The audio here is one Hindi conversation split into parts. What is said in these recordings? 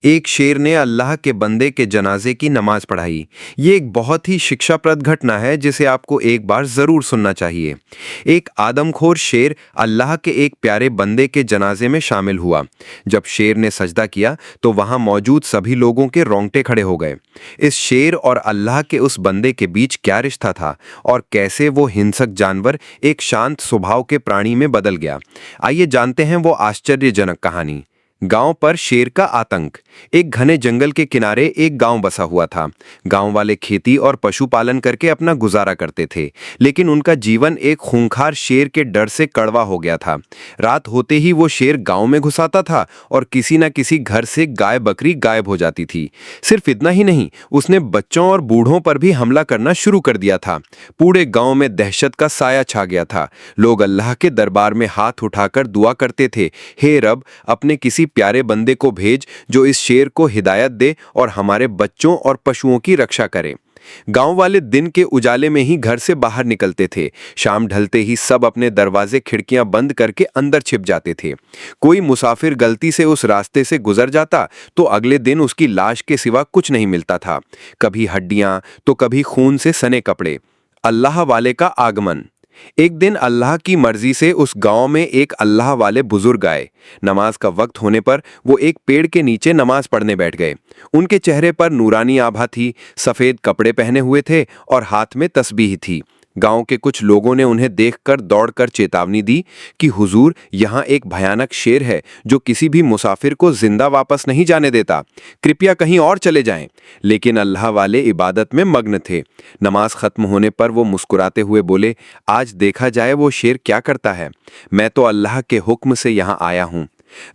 एक शेर ने अल्लाह के बंदे के जनाजे की नमाज पढ़ाई। ये एक बहुत ही शिक्षाप्रद घटना है जिसे आपको एक बार ज़रूर सुनना चाहिए। एक आदमखोर शेर अल्लाह के एक प्यारे बंदे के जनाजे में शामिल हुआ। जब शेर ने सजदा किया तो वहाँ मौजूद सभी लोगों के रोंगटे खड़े हो गए। इस शेर और अल्लाह के उस बंदे के बीच क्या रिश्ता था और कैसे वो हिंसक जानवर एक शांत स्वभाव के प्राणी में बदल गया। आइए जानते हैं वो आश्चर्यजनक कहानी। गांव पर शेर का आतंक। एक घने जंगल के किनारे एक गांव बसा हुआ था। गांव वाले खेती और पशुपालन करके अपना गुजारा करते थे, लेकिन उनका जीवन एक खूंखार शेर के डर से कड़वा हो गया था। रात होते ही वो शेर गांव में घुस आता था और किसी न किसी घर से गाय बकरी गायब हो जाती थी। सिर्फ इतना ही नहीं, उसने बच्चों और बूढ़ों पर भी हमला करना शुरू कर दिया था। पूरे गांव में दहशत का साया छा गया था। लोग अल्लाह के दरबार में हाथ उठाकर दुआ करते थे, हे रब, अपने किसी प्यारे बंदे को भेज जो इस शेर को हिदायत दे और हमारे बच्चों और पशुओं की रक्षा करे। गांव वाले दिन के उजाले में ही घर से बाहर निकलते थे। शाम ढलते ही सब अपने दरवाजे खिड़कियां बंद करके अंदर छिप जाते थे। कोई मुसाफिर गलती से उस रास्ते से गुजर जाता तो अगले दिन उसकी लाश के सिवा कुछ नहीं मिलता था। कभी हड्डियां तो कभी खून से सने कपड़े। अल्लाह वाले का आगमन। एक दिन अल्लाह की मर्जी से उस गांव में एक अल्लाह वाले बुजुर्ग आए। नमाज का वक्त होने पर वो एक पेड़ के नीचे नमाज पढ़ने बैठ गए। उनके चेहरे पर नूरानी आभा थी, सफेद कपड़े पहने हुए थे और हाथ में तस्बीह थी। गांव के कुछ लोगों ने उन्हें देखकर दौड़कर चेतावनी दी कि हुजूर, यहाँ एक भयानक शेर है जो किसी भी मुसाफिर को जिंदा वापस नहीं जाने देता। कृपया कहीं और चले जाएं। लेकिन अल्लाह वाले इबादत में मग्न थे। नमाज खत्म होने पर वो मुस्कुराते हुए बोले, आज देखा जाए वो शेर क्या करता है। मैं तो अल्लाह के हुक्म से यहाँ आया हूँ।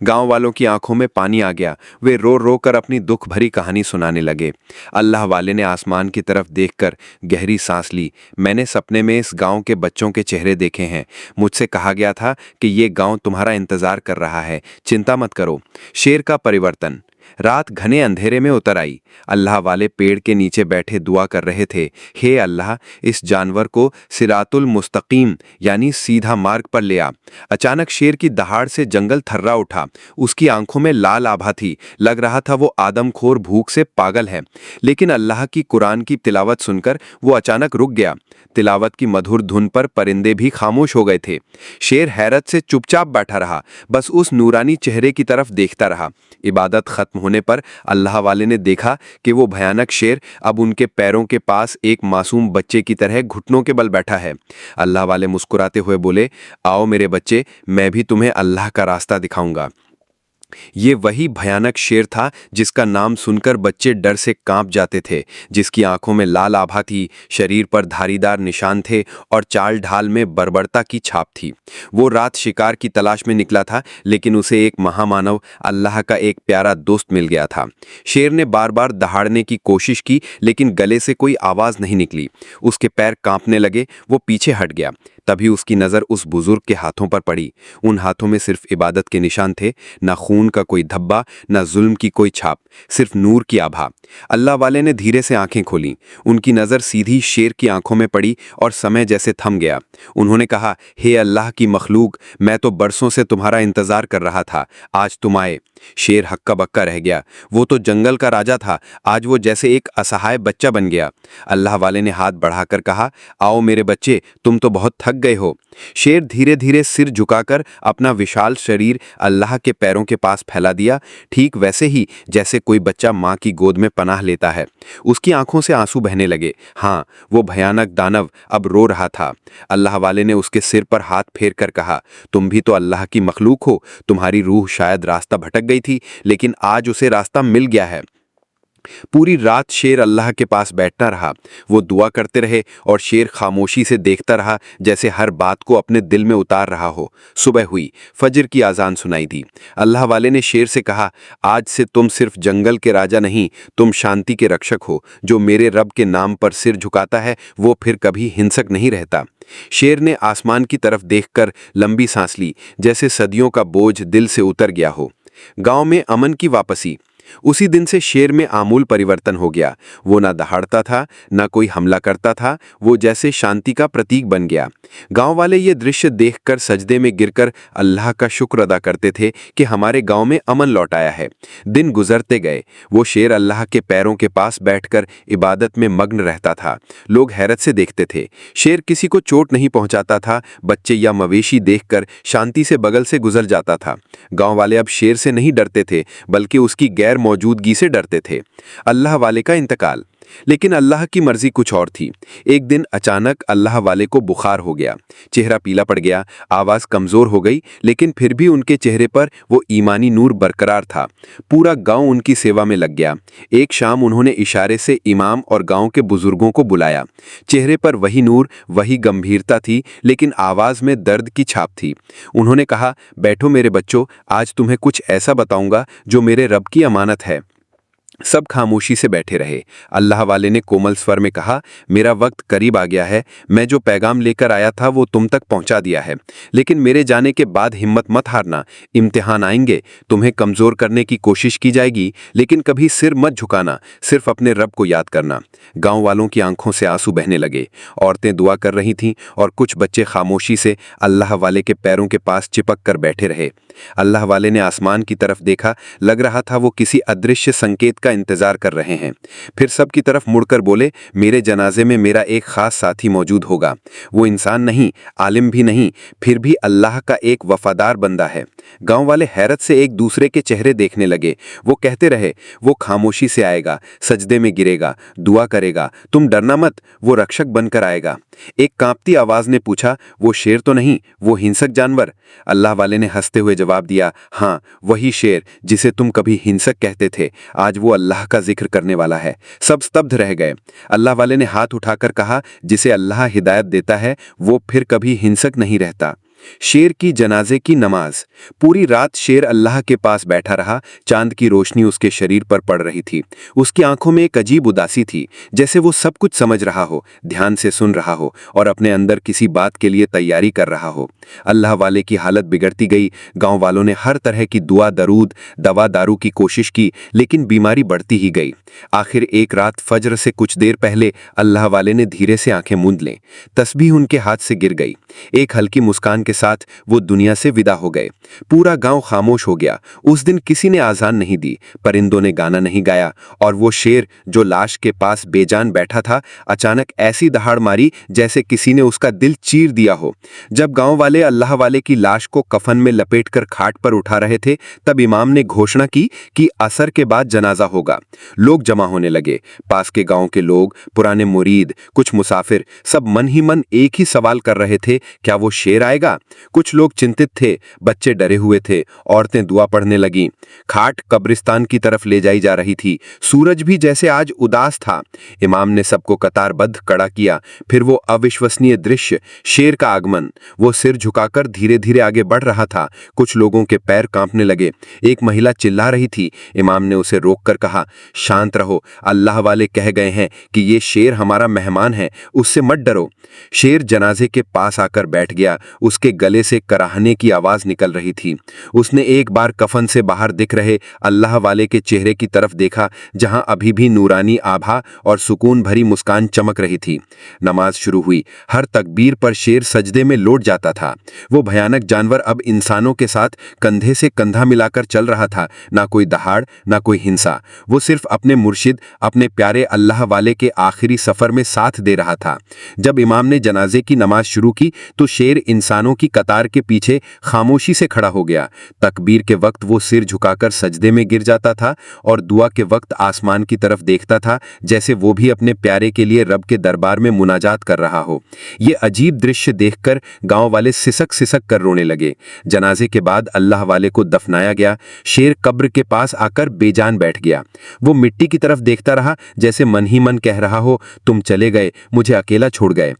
गांव वालों की आंखों में पानी आ गया। वे रो रो कर अपनी दुख भरी कहानी सुनाने लगे। अल्लाह वाले ने आसमान की तरफ देखकर गहरी सांस ली। मैंने सपने में इस गांव के बच्चों के चेहरे देखे हैं। मुझसे कहा गया था कि ये गांव तुम्हारा इंतजार कर रहा है, चिंता मत करो। शेर का परिवर्तन। रात घने अंधेरे में उतर आई। अल्लाह वाले पेड़ के नीचे बैठे दुआ कर रहे थे, हे अल्लाह, इस जानवर को सिरातुल मुस्तकीम यानी सीधा मार्ग पर ले आ। अचानक शेर की दहाड़ से जंगल थर्रा उठा। उसकी आंखों में लाल आभा थी। लग रहा था वो आदमखोर भूख से पागल है। लेकिन अल्लाह की कुरान की तिलावत सुनकर वो अचानक रुक गया। तिलावत की मधुर धुन पर परिंदे भी खामोश हो गए थे। शेर हैरत से चुपचाप बैठा रहा, बस उस नूरानी चेहरे की तरफ देखता रहा। इबादत खत्म होने पर अल्लाह वाले ने देखा कि वो भयानक शेर अब उनके पैरों के पास एक मासूम बच्चे की तरह घुटनों के बल बैठा है। अल्लाह वाले मुस्कुराते हुए बोले, आओ मेरे बच्चे, मैं भी तुम्हें अल्लाह का रास्ता दिखाऊंगा। ये वही भयानक शेर था जिसका नाम सुनकर बच्चे डर से कांप जाते थे, जिसकी आंखों में लाल आभा थी, शरीर पर धारीदार निशान थे और चाल ढाल में बर्बरता की छाप थी। वो रात शिकार की तलाश में निकला था, लेकिन उसे एक महामानव, अल्लाह का एक प्यारा दोस्त मिल गया था। शेर ने बार बार दहाड़ने की कोशिश की, लेकिन गले से कोई आवाज नहीं निकली। उसके पैर कांपने लगे। वो पीछे हट गया। तभी उसकी नज़र उस बुजुर्ग के हाथों पर पड़ी। उन हाथों में सिर्फ इबादत के निशान थे, ना खून का कोई धब्बा, ना जुल्म की कोई छाप, सिर्फ नूर की आभा। अल्लाह वाले ने धीरे से आंखें खोली। उनकी नज़र सीधी शेर की आंखों में पड़ी और समय जैसे थम गया। उन्होंने कहा, हे अल्लाह की मखलूक, मैं तो बरसों से तुम्हारा इंतजार कर रहा था, आज तुम आए। शेर हक्का बक्का रह गया। वो तो जंगल का राजा था, आज वो जैसे एक असहाय बच्चा बन गया। अल्लाह वाले ने हाथ बढ़ाकर कहा, आओ मेरे बच्चे, तुम तो बहुत थक गए हो। शेर धीरे धीरे सिर झुकाकर अपना विशाल शरीर अल्लाह के पैरों के पास फैला दिया, ठीक वैसे ही जैसे कोई बच्चा माँ की गोद में पनाह लेता है। उसकी आंखों से आंसू बहने लगे। हाँ, वो भयानक दानव अब रो रहा था। अल्लाह वाले ने उसके सिर पर हाथ फेर कर कहा, तुम भी तो अल्लाह की मखलूक हो। तुम्हारी रूह शायद रास्ता भटक गई थी, लेकिन आज उसे रास्ता मिल गया है। पूरी रात शेर अल्लाह के पास बैठता रहा। वो दुआ करते रहे और शेर खामोशी से देखता रहा, जैसे हर बात को अपने दिल में उतार रहा हो। सुबह हुई, फजर की आजान सुनाई दी। अल्लाह वाले ने शेर से कहा, आज से तुम सिर्फ जंगल के राजा नहीं, तुम शांति के रक्षक हो। जो मेरे रब के नाम पर सिर झुकाता है वो फिर कभी हिंसक नहीं रहता। शेर ने आसमान की तरफ देखकर लंबी सांस ली, जैसे सदियों का बोझ दिल से उतर गया हो। गांव में अमन की वापसी। उसी दिन से शेर में आमूल परिवर्तन हो गया। वो ना दहाड़ता था, ना कोई हमला करता था, वो जैसे शांति का प्रतीक बन गया। गांव वाले ये दृश्य देखकर सजदे में गिरकर अल्लाह का शुक्र अदा करते थे कि हमारे गांव में अमन लौट आया है। दिन गुजरते गए। वो शेर अल्लाह के पैरों के पास बैठकर इबादत में मग्न रहता था। लोग हैरत से देखते थे। शेर किसी को चोट नहीं पहुंचाता था, बच्चे या मवेशी देखकर शांति से बगल से गुजर जाता था। गांव वाले अब शेर से नहीं डरते थे, बल्कि उसकी गैर मौजूदगी से डरते थे। अल्लाह वाले का इंतकाल। लेकिन अल्लाह की मर्जी कुछ और थी। एक दिन अचानक अल्लाह वाले को बुखार हो गया। चेहरा पीला पड़ गया, आवाज़ कमज़ोर हो गई, लेकिन फिर भी उनके चेहरे पर वो ईमानी नूर बरकरार था। पूरा गांव उनकी सेवा में लग गया। एक शाम उन्होंने इशारे से इमाम और गांव के बुजुर्गों को बुलाया। चेहरे पर वही नूर, वही गंभीरता थी, लेकिन आवाज़ में दर्द की छाप थी। उन्होंने कहा, बैठो मेरे बच्चों, आज तुम्हें कुछ ऐसा बताऊंगा जो मेरे रब की अमानत है। सब खामोशी से बैठे रहे। अल्लाह वाले ने कोमल स्वर में कहा, मेरा वक्त करीब आ गया है। मैं जो पैगाम लेकर आया था वो तुम तक पहुंचा दिया है, लेकिन मेरे जाने के बाद हिम्मत मत हारना। इम्तिहान आएंगे, तुम्हें कमज़ोर करने की कोशिश की जाएगी, लेकिन कभी सिर मत झुकाना, सिर्फ अपने रब को याद करना। गांव वालों की आंखों से आंसू बहने लगे। औरतें दुआ कर रही थीं और कुछ बच्चे खामोशी से अल्लाह वाले के पैरों के पास चिपक कर बैठे रहे। अल्लाह वाले ने आसमान की तरफ देखा। लग रहा था वो किसी अदृश्य संकेत का इंतजार कर रहे हैं। फिर सब की तरफ मुड़कर बोले, मेरे जनाजे में मेरा एक खास साथी मौजूद होगा। वो इंसान नहीं, आलिम भी नहीं, फिर भी अल्लाह का एक वफादार बंदा है। गांव वाले हैरत से एक दूसरे के चेहरे देखने लगे। वो कहते रहे, वो खामोशी से आएगा, सजदे में गिरेगा, दुआ करेगा, तुम डरना मत, वो रक्षक बनकर आएगा। एक कांपती आवाज ने पूछा, वो शेर तो नहीं, वो हिंसक जानवर? अल्लाह वाले ने हंसते हुए जवाब दिया, हाँ वही शेर जिसे तुम कभी हिंसक कहते थे, आज वो अल्लाह का जिक्र करने वाला है। सब स्तब्ध रह गए। अल्लाह वाले ने हाथ उठाकर कहा, जिसे अल्लाह हिदायत देता है वो फिर कभी हिंसक नहीं रहता। शेर की जनाजे की नमाज। पूरी रात शेर अल्लाह के पास बैठा रहा। चांद की रोशनी उसके शरीर पर पड़ रही थी। उसकी आंखों में एक अजीब उदासी थी, जैसे वो सब कुछ समझ रहा हो, ध्यान से सुन रहा हो और अपने अंदर किसी बात के लिए तैयारी कर रहा हो। अल्लाह वाले की हालत बिगड़ती गई। गांव वालों ने हर तरह की दुआ दरूद, दवा दारू की कोशिश की, लेकिन बीमारी बढ़ती ही गई। आखिर एक रात फज्र से कुछ देर पहले अल्लाह वाले ने धीरे से आंखें मूंद लें। तस्बीह उनके हाथ से गिर गई। एक हल्की मुस्कान के साथ वो दुनिया से विदा हो गए। पूरा गांव खामोश हो गया। उस दिन किसी ने आजान नहीं दी, परिंदों ने गाना नहीं गाया, और वो शेर जो लाश के पास बेजान बैठा था, अचानक ऐसी दहाड़ मारी जैसे किसी ने उसका दिल चीर दिया हो। जब गांव वाले अल्लाह वाले की लाश को कफन में लपेटकर खाट पर उठा रहे थे, तब इमाम ने घोषणा की कि असर के बाद जनाजा होगा। लोग जमा होने लगे। पास के गांव के लोग, पुराने मुरीद, कुछ मुसाफिर, सब मन ही मन एक ही सवाल कर रहे थे, क्या वो शेर आएगा? कुछ लोग चिंतित थे, बच्चे डरे हुए थे, औरतें दुआ पढ़ने लगीं। खाट कब्रिस्तान की तरफ ले जाई जा रही थी। सूरज भी जैसे आज उदास था। इमाम ने सबको कतारबद्ध खड़ा किया। फिर वो अविश्वसनीय दृश्य, शेर का आगमन। वो सिर झुकाकर धीरे धीरे आगे बढ़ रहा था। कुछ लोगों के पैर कांपने लगे। एक महिला चिल्ला रही थी। इमाम ने उसे रोककर कहा, शांत रहो, अल्लाह वाले कह गए हैं कि ये शेर हमारा मेहमान है, उससे मत डरो। शेर जनाजे के पास आकर बैठ गया। उसके गले से कराहने की आवाज निकल रही थी। उसने एक बार कफन से बाहर दिख रहे अल्लाह वाले के चेहरे की तरफ देखा, जहां अभी भी नूरानी आभा और सुकून भरी मुस्कान चमक रही थी। नमाज शुरू हुई। हर तकबीर पर शेर सजदे में लौट जाता था। वो भयानक जानवर अब इंसानों के साथ कंधे से कंधा मिलाकर चल रहा था। ना कोई दहाड़, ना कोई हिंसा। वो सिर्फ अपने मुर्शिद, अपने प्यारे अल्लाह वाले के आखिरी सफर में साथ दे रहा था। जब इमाम ने जनाजे की नमाज शुरू की तो शेर इंसानों की कतार के पीछे खामोशी से खड़ा हो गया। तकबीर के वक्त वो सिर झुकाकर सजदे में गिर जाता था और दुआ के वक्त आसमान की तरफ देखता था, जैसे वो भी अपने प्यारे के लिए रब के दरबार में मुनाजात कर रहा हो। ये अजीब दृश्य देखकर गांव वाले सिसक सिसक कर रोने लगे। जनाजे के बाद अल्लाह वाले को दफनाया गया। शेर कब्र के पास आकर बेजान बैठ गया। वो मिट्टी की तरफ देखता रहा, जैसे मन ही मन कह रहा हो, तुम चले गए, मुझे अकेला छोड़ गए।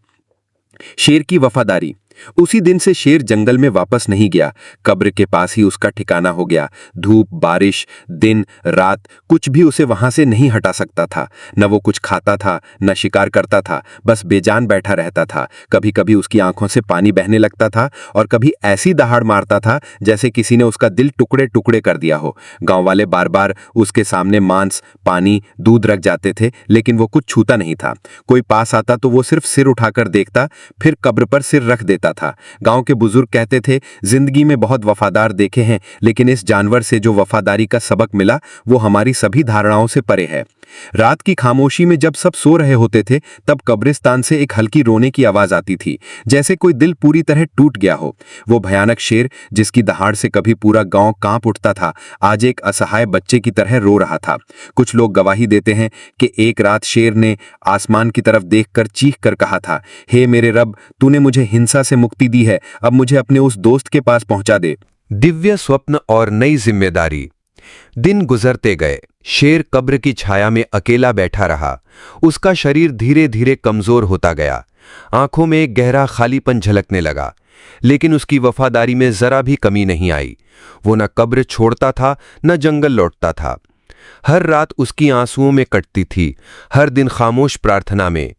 शेर की वफादारी। उसी दिन से शेर जंगल में वापस नहीं गया। कब्र के पास ही उसका ठिकाना हो गया। धूप, बारिश, दिन, रात, कुछ भी उसे वहां से नहीं हटा सकता था। न वो कुछ खाता था, न शिकार करता था, बस बेजान बैठा रहता था। कभी कभी उसकी आंखों से पानी बहने लगता था और कभी ऐसी दहाड़ मारता था जैसे किसी ने उसका दिल टुकड़े टुकड़े कर दिया हो। गांव वाले बार बार उसके सामने मांस, पानी, दूध रख जाते थे, लेकिन वो कुछ छूता नहीं था। कोई पास आता तो वो सिर्फ सिर उठाकर देखता, फिर कब्र पर सिर रख देता था। गांव के बुजुर्ग कहते थे, जिंदगी में बहुत वफादार देखे हैं, लेकिन इस जानवर से जो वफादारी का सबक मिला वो हमारी सभी धारणाओं से परे है। रात की खामोशी में जब सब सो रहे होते थे, तब कब्रिस्तान से एक हल्की रोने की आवाज आती थी, जैसे कोई दिल पूरी तरह टूट गया हो। वो भयानक शेर, जिसकी दहाड़ से कभी पूरा गांव कांप उठता था, आज एक असहाय बच्चे की तरह रो रहा था। कुछ लोग गवाही देते हैं कि एक रात शेर ने आसमान की तरफ देखकर चीख कर कहा था, हे मेरे रब, तूने मुझे हिंसा से मुक्ति दी है, अब मुझे अपने उस दोस्त के पास पहुंचा दे। दिव्य स्वप्न और नई जिम्मेदारी। दिन गुजरते गए। शेर कब्र की छाया में अकेला बैठा रहा। उसका शरीर धीरे धीरे कमजोर होता गया। आंखों में एक गहरा खालीपन झलकने लगा, लेकिन उसकी वफादारी में जरा भी कमी नहीं आई। वो न कब्र छोड़ता था, न जंगल लौटता था। हर रात उसकी आंसुओं में कटती थी, हर दिन खामोश प्रार्थना में।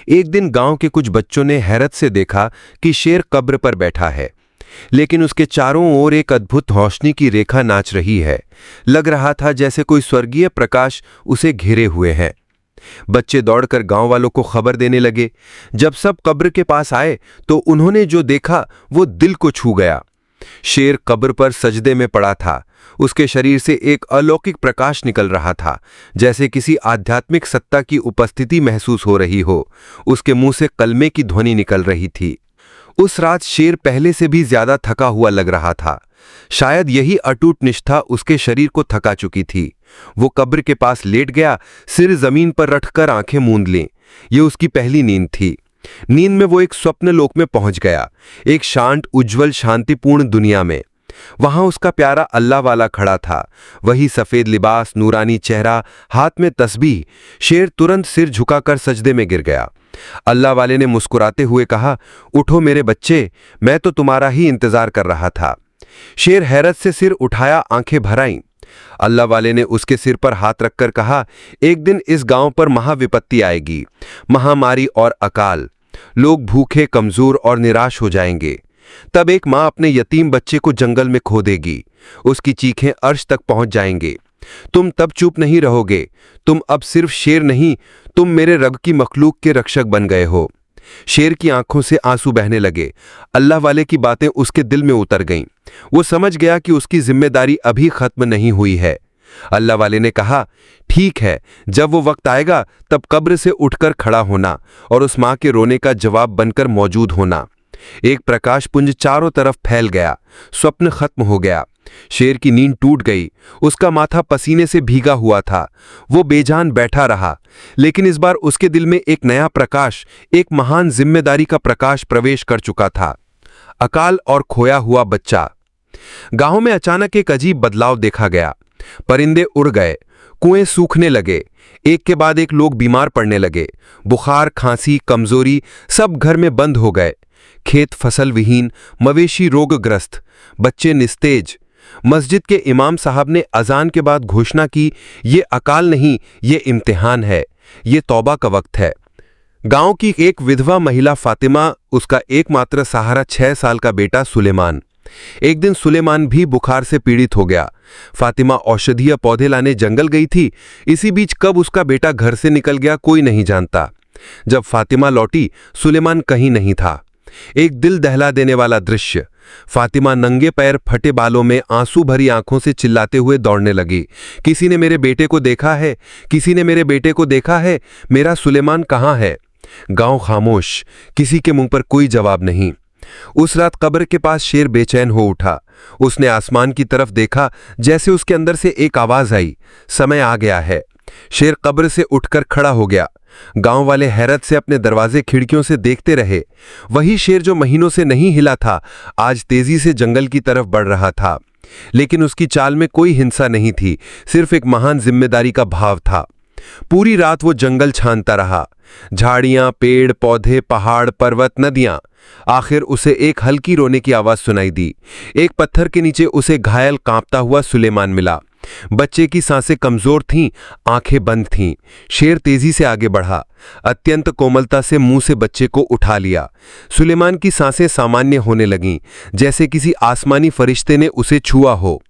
एक दिन गांव के कुछ बच्चों ने हैरत से देखा कि शेर कब्र पर बैठा है, लेकिन उसके चारों ओर एक अद्भुत रोशनी की रेखा नाच रही है। लग रहा था जैसे कोई स्वर्गीय प्रकाश उसे घेरे हुए हैं। बच्चे दौड़कर गांव वालों को खबर देने लगे। जब सब कब्र के पास आए तो उन्होंने जो देखा वो दिल को छू गया। शेर कब्र पर सजदे में पड़ा था। उसके शरीर से एक अलौकिक प्रकाश निकल रहा था, जैसे किसी आध्यात्मिक सत्ता की उपस्थिति महसूस हो रही हो। उसके मुंह से कलमे की ध्वनि निकल रही थी। उस रात शेर पहले से भी ज्यादा थका हुआ लग रहा था। शायद यही अटूट निष्ठा उसके शरीर को थका चुकी थी। वो कब्र के पास लेट गया, सिर जमीन पर रखकर आंखें मूंद लीं। ये उसकी पहली नींद थी। नींद में वो एक स्वप्न लोक में पहुंच गया, एक शांत, उज्जवल, शांतिपूर्ण दुनिया में। वहां उसका प्यारा अल्लाह वाला खड़ा था, वही सफेद लिबास, नूरानी चेहरा, हाथ में तस्बीह। शेर तुरंत सिर झुकाकर सजदे में गिर गया। अल्लाह वाले ने मुस्कुराते हुए कहा, उठो मेरे बच्चे, मैं तो तुम्हारा ही इंतजार कर रहा था। शेर हैरत से सिर उठाया, आंखें भर आईं। अल्लाह वाले ने उसके सिर पर हाथ रखकर कहा, एक दिन इस गांव पर महाविपत्ति आएगी, महामारी और अकाल। लोग भूखे, कमजोर और निराश हो जाएंगे। तब एक मां अपने यतीम बच्चे को जंगल में खो देगी। उसकी चीखें अर्श तक पहुंच जाएंगे। तुम तब चुप नहीं रहोगे। तुम अब सिर्फ शेर नहीं, तुम मेरे रग की मखलूक के रक्षक बन गए हो। शेर की आंखों से आंसू बहने लगे। अल्लाह वाले की बातें उसके दिल में उतर गईं। वो समझ गया कि उसकी जिम्मेदारी अभी खत्म नहीं हुई है। अल्लाह वाले ने कहा, ठीक है, जब वो वक्त आएगा तब कब्र से उठकर खड़ा होना और उस मां के रोने का जवाब बनकर मौजूद होना। एक प्रकाश पुंज चारों तरफ फैल गया। स्वप्न खत्म हो गया। शेर की नींद टूट गई। उसका माथा पसीने से भीगा हुआ था। वो बेजान बैठा रहा, लेकिन इस बार उसके दिल में एक नया प्रकाश, एक महान जिम्मेदारी का प्रकाश प्रवेश कर चुका था। अकाल और खोया हुआ बच्चा। गांव में अचानक एक अजीब बदलाव देखा गया। परिंदे उड़ गए, कुएं सूखने लगे, एक के बाद एक लोग बीमार पड़ने लगे। बुखार, खांसी, कमजोरी, सब घर में बंद हो गए। खेत फसल विहीन, मवेशी रोगग्रस्त, बच्चे निस्तेज। मस्जिद के इमाम साहब ने अजान के बाद घोषणा की, ये अकाल नहीं, ये इम्तिहान है, ये तौबा का वक्त है। गांव की एक विधवा महिला फातिमा, उसका एकमात्र सहारा 6 साल का बेटा सुलेमान। एक दिन सुलेमान भी बुखार से पीड़ित हो गया। फातिमा औषधीय पौधे लाने जंगल गई थी। इसी बीच कब उसका बेटा घर से निकल गया कोई नहीं जानता। जब फातिमा लौटी, सुलेमान कहीं नहीं था। एक दिल दहला देने वाला दृश्य। फातिमा नंगे पैर, फटे बालों में, आंसू भरी आंखों से चिल्लाते हुए दौड़ने लगी, किसी ने मेरे बेटे को देखा है, किसी ने मेरे बेटे को देखा है, मेरा सुलेमान कहाँ है? गांव खामोश, किसी के मुंह पर कोई जवाब नहीं। उस रात कब्र के पास शेर बेचैन हो उठा। उसने आसमान की तरफ देखा, जैसे उसके अंदर से एक आवाज आई, समय आ गया है। शेर कब्र से उठकर खड़ा हो गया। गांव वाले हैरत से अपने दरवाजे खिड़कियों से देखते रहे। वही शेर जो महीनों से नहीं हिला था, आज तेजी से जंगल की तरफ बढ़ रहा था। लेकिन उसकी चाल में कोई हिंसा नहीं थी, सिर्फ एक महान जिम्मेदारी का भाव था। पूरी रात वो जंगल छानता रहा, झाड़ियां, पेड़ पौधे, पहाड़, पर्वत, नदियां। आखिर उसे एक हल्की रोने की आवाज सुनाई दी। एक पत्थर के नीचे उसे घायल कांपता हुआ सुलेमान मिला। बच्चे की सांसें कमजोर थीं, आंखें बंद थीं। शेर तेजी से आगे बढ़ा, अत्यंत कोमलता से मुंह से बच्चे को उठा लिया। सुलेमान की सांसें सामान्य होने लगीं, जैसे किसी आसमानी फरिश्ते ने उसे छुआ हो।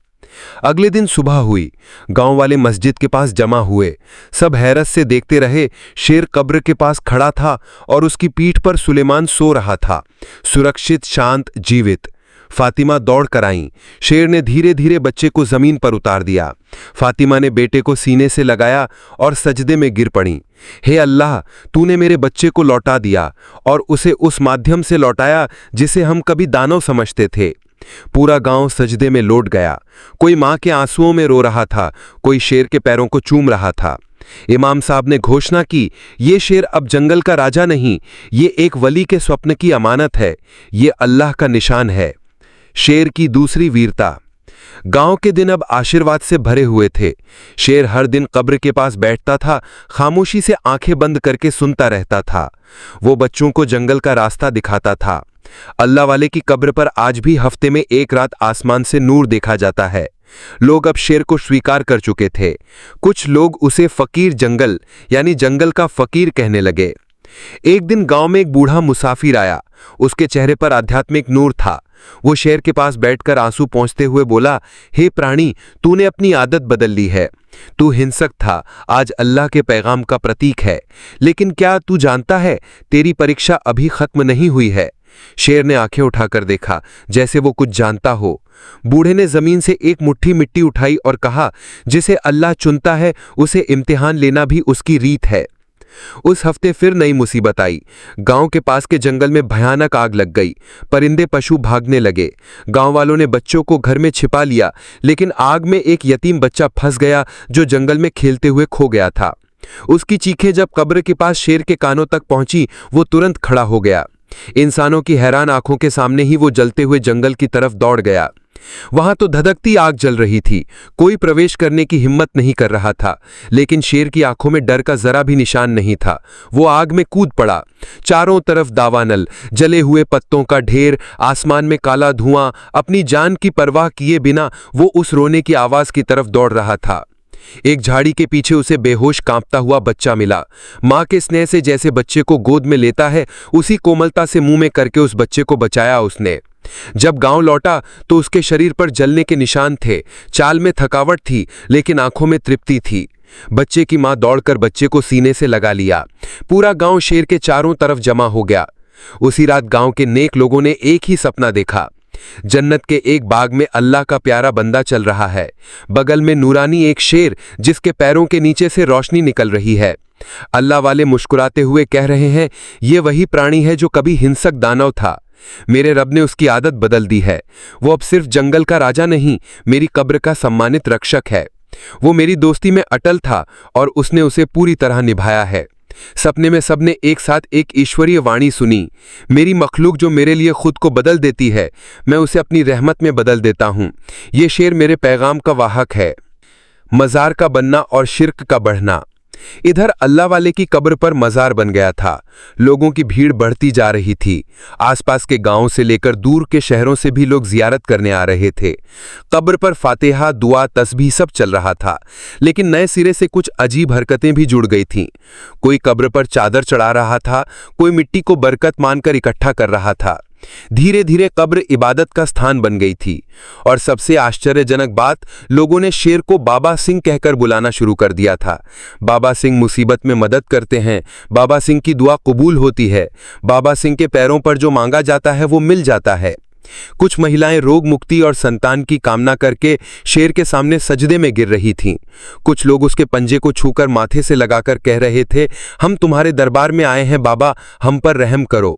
अगले दिन सुबह हुई। गांव वाले मस्जिद के पास जमा हुए। सब हैरत से देखते रहे। शेर कब्र के पास खड़ा था और उसकी पीठ पर सुलेमान सो रहा था, सुरक्षित, शांत, जीवित। फातिमा दौड़ कर आई। शेर ने धीरे धीरे बच्चे को जमीन पर उतार दिया। फातिमा ने बेटे को सीने से लगाया और सजदे में गिर पड़ी। हे अल्लाह, तूने मेरे बच्चे को लौटा दिया और उसे उस माध्यम से लौटाया जिसे हम कभी दानव समझते थे। पूरा गांव सजदे में लौट गया। कोई मां के आंसुओं में रो रहा था, कोई शेर के पैरों को चूम रहा था। इमाम साहब ने घोषणा की, ये शेर अब जंगल का राजा नहीं, ये एक वली के स्वप्न की अमानत है, ये अल्लाह का निशान है। शेर की दूसरी वीरता। गांव के दिन अब आशीर्वाद से भरे हुए थे। शेर हर दिन कब्र के पास बैठता था, खामोशी से आंखें बंद करके सुनता रहता था। वो बच्चों को जंगल का रास्ता दिखाता था। अल्लाह वाले की कब्र पर आज भी हफ्ते में एक रात आसमान से नूर देखा जाता है। लोग अब शेर को स्वीकार कर चुके थे। कुछ लोग उसे फकीर जंगल यानी जंगल का फकीर कहने लगे। एक दिन गांव में एक बूढ़ा मुसाफिर आया। उसके चेहरे पर आध्यात्मिक नूर था। वो शेर के पास बैठकर आंसू पोंछते हुए बोला, हे प्राणी, तूने अपनी आदत बदल ली है। तू हिंसक था, आज अल्लाह के पैगाम का प्रतीक है। लेकिन क्या तू जानता है, तेरी परीक्षा अभी खत्म नहीं हुई है। शेर ने आंखें उठाकर देखा, जैसे वो कुछ जानता हो। बूढ़े ने जमीन से एक मुट्ठी मिट्टी उठाई और कहा, जिसे अल्लाह चुनता है उसे इम्तिहान लेना भी उसकी रीत है। उस हफ्ते फिर नई मुसीबत आई। गांव के पास के जंगल में भयानक आग लग गई। परिंदे पशु भागने लगे। गांव वालों ने बच्चों को घर में छिपा लिया, लेकिन आग में एक यतीम बच्चा फंस गया जो जंगल में खेलते हुए खो गया था। उसकी चीखें जब कब्र के पास शेर के कानों तक पहुंची, वो तुरंत खड़ा हो गया। इंसानों की हैरान आंखों के सामने ही वो जलते हुए जंगल की तरफ दौड़ गया। वहां तो धधकती आग जल रही थी। कोई प्रवेश करने की हिम्मत नहीं कर रहा था, लेकिन शेर की आंखों में डर का जरा भी निशान नहीं था। वो आग में कूद पड़ा। चारों तरफ दावानल, जले हुए पत्तों का ढेर, आसमान में काला धुआं। अपनी जान की परवाह किए बिना वो उस रोने की आवाज की तरफ दौड़ रहा था। एक झाड़ी के पीछे उसे बेहोश कांपता हुआ बच्चा मिला। मां के स्नेह से जैसे बच्चे को गोद में लेता है, उसी कोमलता से मुंह में करके उस बच्चे को बचाया उसने। जब गांव लौटा तो उसके शरीर पर जलने के निशान थे। चाल में थकावट थी, लेकिन आंखों में तृप्ति थी। बच्चे की मां दौड़कर बच्चे को सीने से लगा लिया। पूरा गांव शेर के चारों तरफ जमा हो गया। उसी रात गांव के नेक लोगों ने एक ही सपना देखा। जन्नत के एक बाग में अल्लाह का प्यारा बंदा चल रहा है। बगल में नूरानी एक शेर, जिसके पैरों के नीचे से रोशनी निकल रही है। अल्लाह वाले मुस्कुराते हुए कह रहे हैं, ये वही प्राणी है जो कभी हिंसक दानव था। मेरे रब ने उसकी आदत बदल दी है। वो अब सिर्फ जंगल का राजा नहीं, मेरी कब्र का सम्मानित रक्षक है। वो मेरी दोस्ती में अटल था और उसने उसे पूरी तरह निभाया है। सपने में सबने एक साथ एक ईश्वरीय वाणी सुनी, मेरी मखलूक जो मेरे लिए खुद को बदल देती है, मैं उसे अपनी रहमत में बदल देता हूं। ये शेर मेरे पैगाम का वाहक है। मज़ार का बनना और शिर्क का बढ़ना। इधर अल्लाह वाले की कब्र पर मज़ार बन गया था। लोगों की भीड़ बढ़ती जा रही थी। आसपास के गांवों से लेकर दूर के शहरों से भी लोग जियारत करने आ रहे थे। कब्र पर फातिहा, दुआ, तस्बीह सब चल रहा था, लेकिन नए सिरे से कुछ अजीब हरकतें भी जुड़ गई थीं। कोई कब्र पर चादर चढ़ा रहा था, कोई मिट्टी को बरकत मानकर इकट्ठा कर रहा था। धीरे धीरे कब्र इबादत का स्थान बन गई थी। और सबसे आश्चर्यजनक बात, लोगों ने शेर को बाबा सिंह कहकर बुलाना शुरू कर दिया था। बाबा सिंह मुसीबत में मदद करते हैं, बाबा सिंह की दुआ कबूल होती है, बाबा सिंह के पैरों पर जो मांगा जाता है वो मिल जाता है। कुछ महिलाएं रोग मुक्ति और संतान की कामना करके शेर के सामने सजदे में गिर रही थीं। कुछ लोग उसके पंजे को छूकर माथे से लगाकर कह रहे थे, हम तुम्हारे दरबार में आए हैं बाबा, हम पर रहम करो।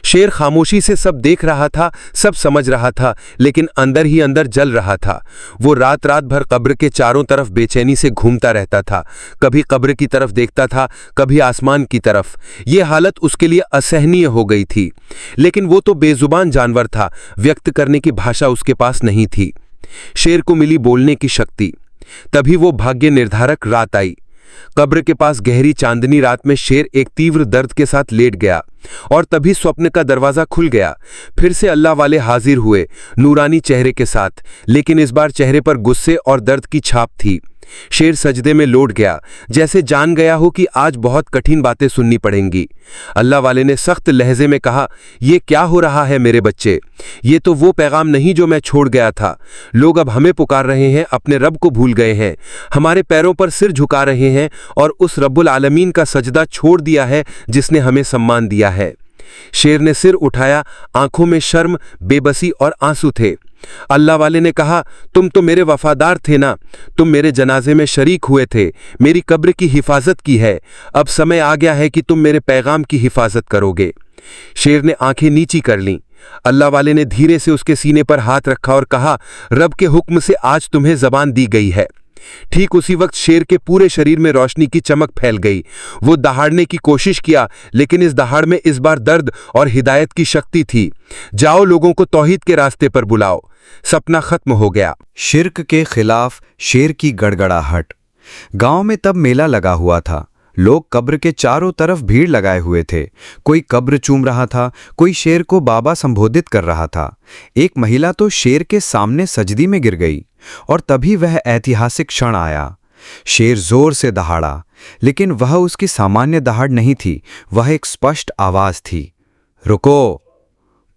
शेर खामोशी से सब देख रहा था, सब समझ रहा था, लेकिन अंदर ही अंदर जल रहा था। वो रात रात भर कब्र के चारों तरफ बेचैनी से घूमता रहता था। कभी कब्र की तरफ देखता था, कभी आसमान की तरफ। ये हालत उसके लिए असहनीय हो गई थी। लेकिन वो तो बेजुबान जानवर था, व्यक्त करने की भाषा उसके पास नहीं थी। शेर को मिली बोलने की शक्ति। तभी वो भाग्य निर्धारक रात आई। कब्र के पास गहरी चांदनी रात में शेर एक तीव्र दर्द के साथ लेट गया और तभी स्वप्न का दरवाजा खुल गया। फिर से अल्लाह वाले हाजिर हुए, नूरानी चेहरे के साथ, लेकिन इस बार चेहरे पर गुस्से और दर्द की छाप थी। शेर सजदे में लौट गया, जैसे जान गया हो कि आज बहुत कठिन बातें सुननी पड़ेंगी। अल्लाह वाले ने सख्त लहजे में कहा, ये क्या हो रहा है मेरे बच्चे? ये तो वो पैगाम नहीं जो मैं छोड़ गया था। लोग अब हमें पुकार रहे हैं, अपने रब को भूल गए हैं, हमारे पैरों पर सिर झुका रहे हैं और उस रब्बुल आलमीन का सजदा छोड़ दिया है जिसने हमें सम्मान दिया है। शेर ने सिर उठाया, आंखों में शर्म, बेबसी और आंसू थे। अल्लाह वाले ने कहा, तुम तो मेरे वफादार थे ना, तुम मेरे जनाजे में शरीक हुए थे, मेरी कब्र की हिफाजत की है, अब समय आ गया है कि तुम मेरे पैगाम की हिफाजत करोगे। शेर ने आंखें नीची कर लीं। अल्लाह वाले ने धीरे से उसके सीने पर हाथ रखा और कहा, रब के हुक्म से आज तुम्हें जबान दी गई है। ठीक उसी वक्त शेर के पूरे शरीर में रोशनी की चमक फैल गई। वो दहाड़ने की कोशिश किया, लेकिन इस दहाड़ में इस बार दर्द और हिदायत की शक्ति थी। जाओ, लोगों को तौहीद के रास्ते पर बुलाओ। सपना खत्म हो गया। शिर्क के खिलाफ शेर की गड़गड़ाहट। गांव में तब मेला लगा हुआ था। लोग कब्र के चारों तरफ भीड़ लगाए हुए थे। कोई कब्र चूम रहा था, कोई शेर को बाबा संबोधित कर रहा था। एक महिला तो शेर के सामने सजदी में गिर गई और तभी वह ऐतिहासिक क्षण आया। शेर जोर से दहाड़ा, लेकिन वह उसकी सामान्य दहाड़ नहीं थी, वह एक स्पष्ट आवाज थी, रुको।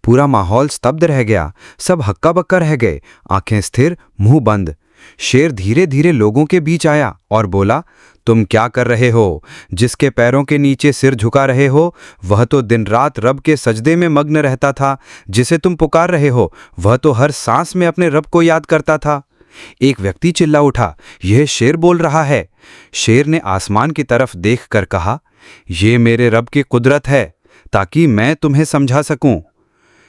पूरा माहौल स्तब्ध रह गया, सब हक्का बक्का रह गए, आंखें स्थिर, मुंह बंद। शेर धीरे धीरे लोगों के बीच आया और बोला, तुम क्या कर रहे हो? जिसके पैरों के नीचे सिर झुका रहे हो, वह तो दिन रात रब के सजदे में मग्न रहता था। जिसे तुम पुकार रहे हो, वह तो हर सांस में अपने रब को याद करता था। एक व्यक्ति चिल्ला उठा, यह शेर बोल रहा है। शेर ने आसमान की तरफ देखकर कहा, यह मेरे रब की कुदरत है, ताकि मैं तुम्हें समझा सकूं।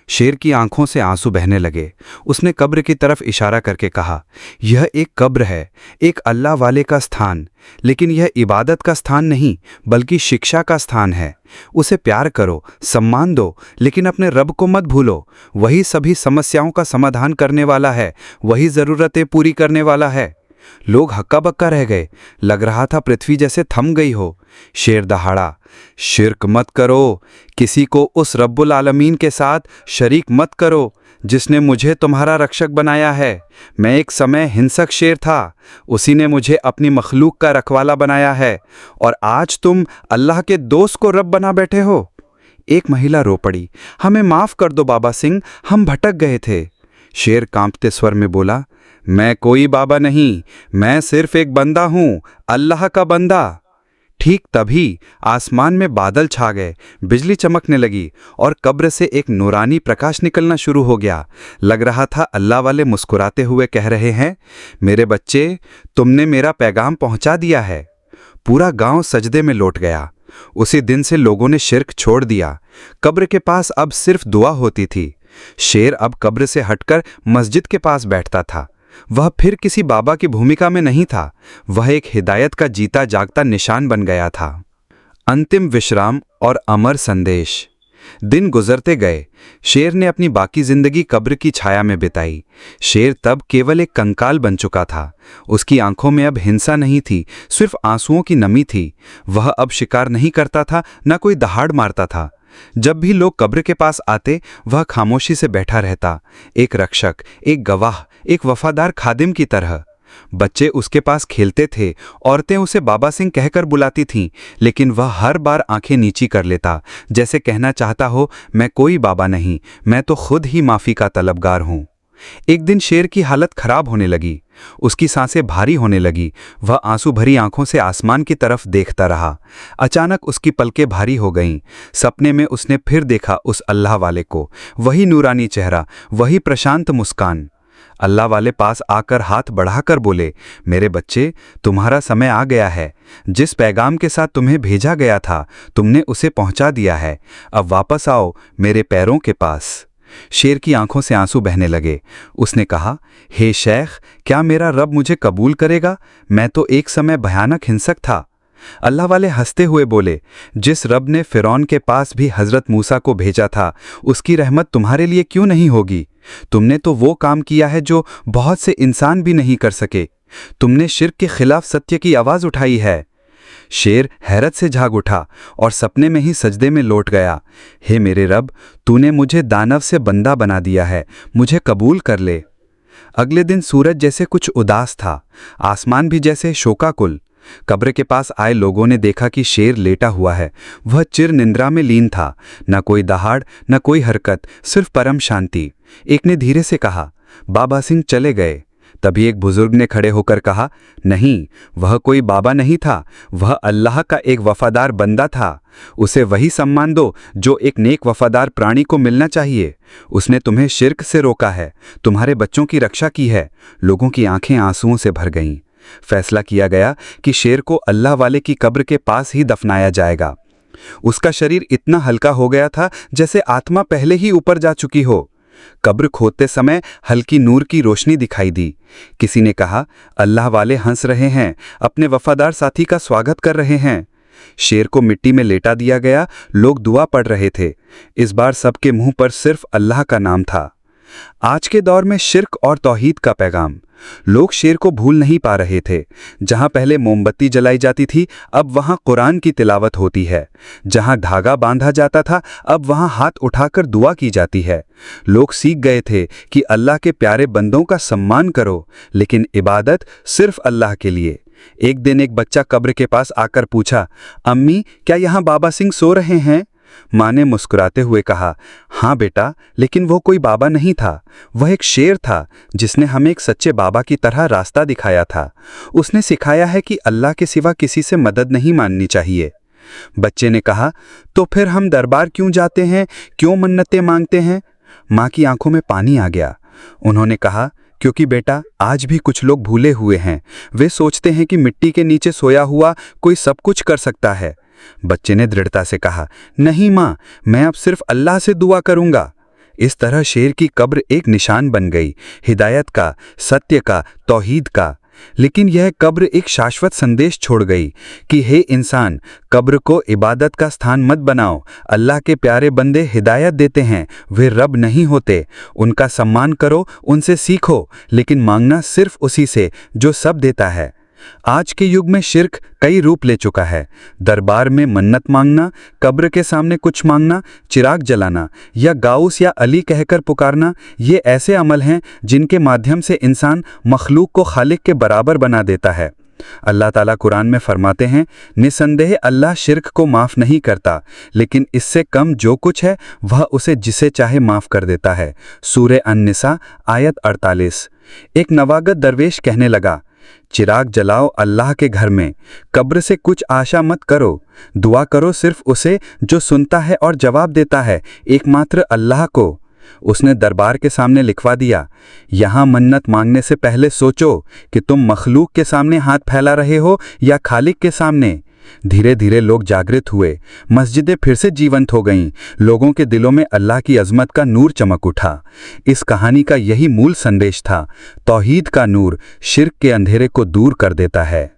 शेर की आंखों से आंसू बहने लगे। उसने कब्र की तरफ इशारा करके कहा, यह एक कब्र है, एक अल्लाह वाले का स्थान, लेकिन यह इबादत का स्थान नहीं, बल्कि शिक्षा का स्थान है। उसे प्यार करो, सम्मान दो, लेकिन अपने रब को मत भूलो। वही सभी समस्याओं का समाधान करने वाला है, वही ज़रूरतें पूरी करने वाला है। लोग हक्का बक्का रह गए, लग रहा था पृथ्वी जैसे थम गई हो। शेर दहाड़ा, शिर्क मत करो, किसी को उस रब्बुल आलमीन के साथ शरीक मत करो जिसने मुझे तुम्हारा रक्षक बनाया है। मैं एक समय हिंसक शेर था, उसी ने मुझे अपनी मखलूक का रखवाला बनाया है, और आज तुम अल्लाह के दोस्त को रब बना बैठे हो। एक महिला रो पड़ी, हमें माफ कर दो बाबा सिंह, हम भटक गए थे। शेर कांपते स्वर में बोला, मैं कोई बाबा नहीं, मैं सिर्फ एक बंदा हूं, अल्लाह का बंदा। ठीक तभी आसमान में बादल छा गए, बिजली चमकने लगी और कब्र से एक नूरानी प्रकाश निकलना शुरू हो गया। लग रहा था अल्लाह वाले मुस्कुराते हुए कह रहे हैं, मेरे बच्चे, तुमने मेरा पैगाम पहुंचा दिया है। पूरा गांव सजदे में लौट गया। उसी दिन से लोगों ने शिर्क छोड़ दिया। कब्र के पास अब सिर्फ दुआ होती थी। शेर अब कब्र से हटकर मस्जिद के पास बैठता था। वह फिर किसी बाबा की भूमिका में नहीं था, वह एक हिदायत का जीता जागता निशान बन गया था। अंतिम विश्राम और अमर संदेश। दिन गुजरते गए। शेर ने अपनी बाकी जिंदगी कब्र की छाया में बिताई। शेर तब केवल एक कंकाल बन चुका था। उसकी आंखों में अब हिंसा नहीं थी, सिर्फ आंसुओं की नमी थी। वह अब शिकार नहीं करता था, न कोई दहाड़ मारता था। जब भी लोग कब्र के पास आते, वह खामोशी से बैठा रहता, एक रक्षक, एक गवाह, एक वफादार खादिम की तरह। बच्चे उसके पास खेलते थे, औरतें उसे बाबा सिंह कहकर बुलाती थीं, लेकिन वह हर बार आंखें नीची कर लेता, जैसे कहना चाहता हो, मैं कोई बाबा नहीं, मैं तो खुद ही माफ़ी का तलबगार हूँ। एक दिन शेर की हालत खराब होने लगी। उसकी सांसें भारी होने लगी। वह आंसू भरी आंखों से आसमान की तरफ देखता रहा। अचानक उसकी पलकें भारी हो गईं। सपने में उसने फिर देखा उस अल्लाह वाले को, वही नूरानी चेहरा, वही प्रशांत मुस्कान। अल्लाह वाले पास आकर हाथ बढ़ाकर बोले, मेरे बच्चे, तुम्हारा समय आ गया है। जिस पैगाम के साथ तुम्हें भेजा गया था, तुमने उसे पहुंचा दिया है। अब वापस आओ मेरे पैरों के पास। शेर की आंखों से आंसू बहने लगे। उसने कहा, हे शेख, क्या मेरा रब मुझे कबूल करेगा? मैं तो एक समय भयानक हिंसक था। अल्लाह वाले हंसते हुए बोले, जिस रब ने फिरौन के पास भी हजरत मूसा को भेजा था, उसकी रहमत तुम्हारे लिए क्यों नहीं होगी? तुमने तो वो काम किया है जो बहुत से इंसान भी नहीं कर सके। तुमने शिर्क के खिलाफ सत्य की आवाज़ उठाई है। शेर हैरत से जाग उठा और सपने में ही सजदे में लौट गया। हे मेरे रब, तूने मुझे दानव से बंदा बना दिया है, मुझे कबूल कर ले। अगले दिन सूरज जैसे कुछ उदास था, आसमान भी जैसे शोकाकुल। कब्र के पास आए लोगों ने देखा कि शेर लेटा हुआ है। वह चिर निंद्रा में लीन था, न कोई दहाड़ न कोई हरकत, सिर्फ परम शांति। एक ने धीरे से कहा, बाबा सिंह चले गए। तभी एक बुजुर्ग ने खड़े होकर कहा, नहीं, वह कोई बाबा नहीं था, वह अल्लाह का एक वफादार बंदा था। उसे वही सम्मान दो जो एक नेक वफादार प्राणी को मिलना चाहिए। उसने तुम्हें शिर्क से रोका है, तुम्हारे बच्चों की रक्षा की है। लोगों की आंखें आंसुओं से भर गईं। फैसला किया गया कि शेर को अल्लाह वाले की कब्र के पास ही दफनाया जाएगा। उसका शरीर इतना हल्का हो गया था जैसे आत्मा पहले ही ऊपर जा चुकी हो। कब्र खोदते समय हल्की नूर की रोशनी दिखाई दी। किसी ने कहा, अल्लाह वाले हंस रहे हैं, अपने वफादार साथी का स्वागत कर रहे हैं। शेर को मिट्टी में लेटा दिया गया। लोग दुआ पढ़ रहे थे। इस बार सबके मुंह पर सिर्फ अल्लाह का नाम था। आज के दौर में शिर्क और तौहीद का पैगाम। लोग शेर को भूल नहीं पा रहे थे। जहां पहले मोमबत्ती जलाई जाती थी, अब वहां कुरान की तिलावत होती है। जहां धागा बांधा जाता था, अब वहां हाथ उठाकर दुआ की जाती है। लोग सीख गए थे कि अल्लाह के प्यारे बंदों का सम्मान करो, लेकिन इबादत सिर्फ अल्लाह के लिए। एक दिन एक बच्चा कब्र के पास आकर पूछा, अम्मी, क्या यहाँ बाबा सिंह सो रहे हैं? माँ ने मुस्कुराते हुए कहा, हाँ बेटा, लेकिन वो कोई बाबा नहीं था। वह एक शेर था जिसने हमें एक सच्चे बाबा की तरह रास्ता दिखाया था। उसने सिखाया है कि अल्लाह के सिवा किसी से मदद नहीं मांगनी चाहिए। बच्चे ने कहा, तो फिर हम दरबार क्यों जाते हैं, क्यों मन्नतें मांगते हैं? माँ की आंखों में पानी आ गया। उन्होंने कहा, क्योंकि बेटा, आज भी कुछ लोग भूले हुए हैं। वे सोचते हैं कि मिट्टी के नीचे सोया हुआ कोई सब कुछ कर सकता है। बच्चे ने दृढ़ता से कहा, नहीं माँ, मैं अब सिर्फ अल्लाह से दुआ करूंगा। इस तरह शेर की कब्र एक निशान बन गई, हिदायत का, सत्य का, तौहीद का। लेकिन यह कब्र एक शाश्वत संदेश छोड़ गई कि हे इंसान, कब्र को इबादत का स्थान मत बनाओ। अल्लाह के प्यारे बंदे हिदायत देते हैं, वे रब नहीं होते। उनका सम्मान करो, उनसे सीखो, लेकिन मांगना सिर्फ उसी से जो सब देता है। आज के युग में शिर्क कई रूप ले चुका है। दरबार में मन्नत मांगना, कब्र के सामने कुछ मांगना, चिराग जलाना या गाउस या अली कहकर पुकारना, ये ऐसे अमल हैं जिनके माध्यम से इंसान मखलूक को खालिक के बराबर बना देता है। अल्लाह ताला कुरान में फरमाते हैं, निसंदेह अल्लाह शिर्क को माफ़ नहीं करता, लेकिन इससे कम जो कुछ है वह उसे जिसे चाहे माफ़ कर देता है। सूरे अन-निसा आयत 48। एक नवागत दरवेश कहने लगा, चिराग जलाओ अल्लाह के घर में, कब्र से कुछ आशा मत करो, दुआ करो सिर्फ उसे जो सुनता है और जवाब देता है, एकमात्र अल्लाह को। उसने दरबार के सामने लिखवा दिया, यहाँ मन्नत मांगने से पहले सोचो कि तुम मखलूक के सामने हाथ फैला रहे हो या खालिक के सामने। धीरे धीरे लोग जागृत हुए, मस्जिदें फिर से जीवंत हो गईं, लोगों के दिलों में अल्लाह की अजमत का नूर चमक उठा। इस कहानी का यही मूल संदेश था, तौहीद का नूर शिर्क के अंधेरे को दूर कर देता है।